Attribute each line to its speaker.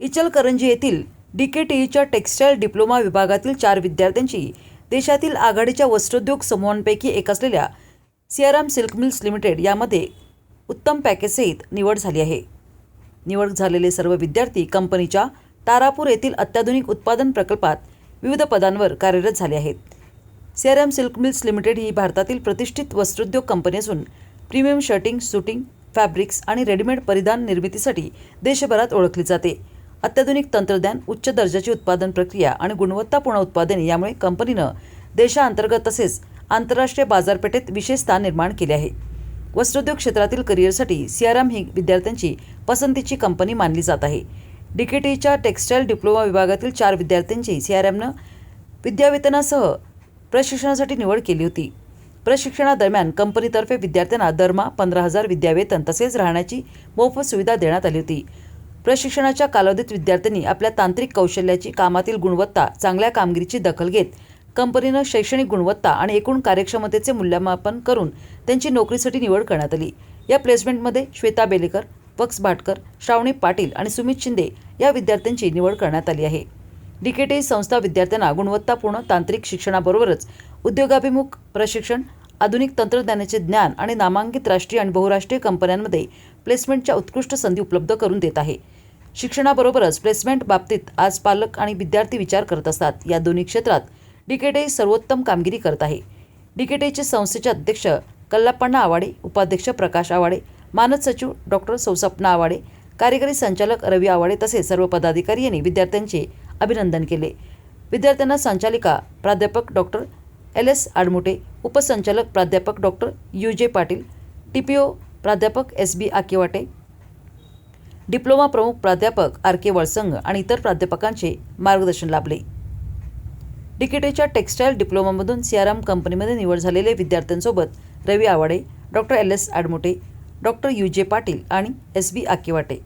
Speaker 1: इचलकरंजी येथील DKTEच्या textile diploma विभागातील 4 विद्यार्थ्यांची देशातील आघाडीच्या वस्त्रोद्योग समूहांपैकी एक असलेल्या सियाराम सिल्क मिल्स लिमिटेड यामध्ये उत्तम पॅकेजसहित निवड झाली आहे. निवड झालेले सर्व विद्यार्थी कंपनीच्या तारापूर येथील अत्याधुनिक उत्पादन प्रकल्पात विविध पदांवर कार्यरत झाले आहेत. सियाराम सिल्क मिल्स लिमिटेड ही भारतातील प्रतिष्ठित वस्त्रोद्योग कंपनी असून प्रीमियम शर्टिंग, सुटिंग, फॅब्रिक्स आणि रेडीमेड परिधान निर्मितीसाठी देशभरात ओळखली जाते. अत्याधुनिक तंत्रज्ञान, उच्च दर्जाची उत्पादन प्रक्रिया आणि गुणवत्तापूर्ण उत्पादने यामुळे कंपनीनं देशांतर्गत तसेच आंतरराष्ट्रीय बाजारपेठेत विशेष स्थान निर्माण केले आहे. वस्त्रोद्योग क्षेत्रातील करिअरसाठी सियाराम ही विद्यार्थ्यांची पसंतीची कंपनी मानली जात आहे. DKTEच्या टेक्स्टाईल डिप्लोमा विभागातील 4 विद्यार्थ्यांची सियारामनं विद्यावेतनासह प्रशिक्षणासाठी निवड केली होती. प्रशिक्षणादरम्यान कंपनीतर्फे विद्यार्थ्यांना दरमहा 15,000 विद्यावेतन तसेच राहण्याची मोफत सुविधा देण्यात आली होती. प्रशिक्षणाच्या कालावधीत विद्यार्थ्यांनी आपल्या तांत्रिक कौशल्याची, कामातील गुणवत्ता, चांगल्या कामगिरीची दखल घेत कंपनीनं शैक्षणिक गुणवत्ता आणि एकूण कार्यक्षमतेचे मूल्यमापन करून त्यांची नोकरीसाठी निवड करण्यात आली. या प्लेसमेंटमध्ये श्वेता बेलेकर, वक्स भाटकर, श्रावणी पाटील आणि सुमित शिंदे या विद्यार्थ्यांची निवड करण्यात आली आहे. DKTE संस्था विद्यार्थ्यांना गुणवत्तापूर्ण तांत्रिक शिक्षणाबरोबरच उद्योगाभिमुख प्रशिक्षण, आधुनिक तंत्रज्ञानाचे ज्ञान आणि नामांकित राष्ट्रीय आणि बहुराष्ट्रीय कंपन्यांमध्ये प्लेसमेंटच्या उत्कृष्ट संधी उपलब्ध करून देत आहे. शिक्षणाबरोबरच प्लेसमेंट बाबतीत आज पालक आणि विद्यार्थी विचार करत असतात. या दोन्ही क्षेत्रात DKTE सर्वोत्तम कामगिरी करत आहे. DKTEचे संस्थेचे अध्यक्ष कल्लाप्पण्णा आवाडे, उपाध्यक्ष प्रकाश आवाडे, मानद सचिव डॉक्टर सौसपना आवाडे, कार्यकारी संचालक रवी आवाडे तसेच सर्व पदाधिकारी यांनी विद्यार्थ्यांचे अभिनंदन केले. विद्यार्थ्यांना संचालिका प्राध्यापक डॉक्टर LS आडमुटे, उपसंचालक प्राध्यापक डॉक्टर UJ पाटील, TPO प्राध्यापक SB आकेवाटे, डिप्लोमा प्रमुख प्राध्यापक RK वळसंग आणि इतर प्राध्यापकांचे मार्गदर्शन लाभले. DKTEच्या टेक्स्टाईल डिप्लोमामधून सियाराम कंपनीमध्ये निवड झालेले विद्यार्थ्यांसोबत Ravi Awade, doctor LS Admute, doctor UJ Patil आणि SB आकेवाटे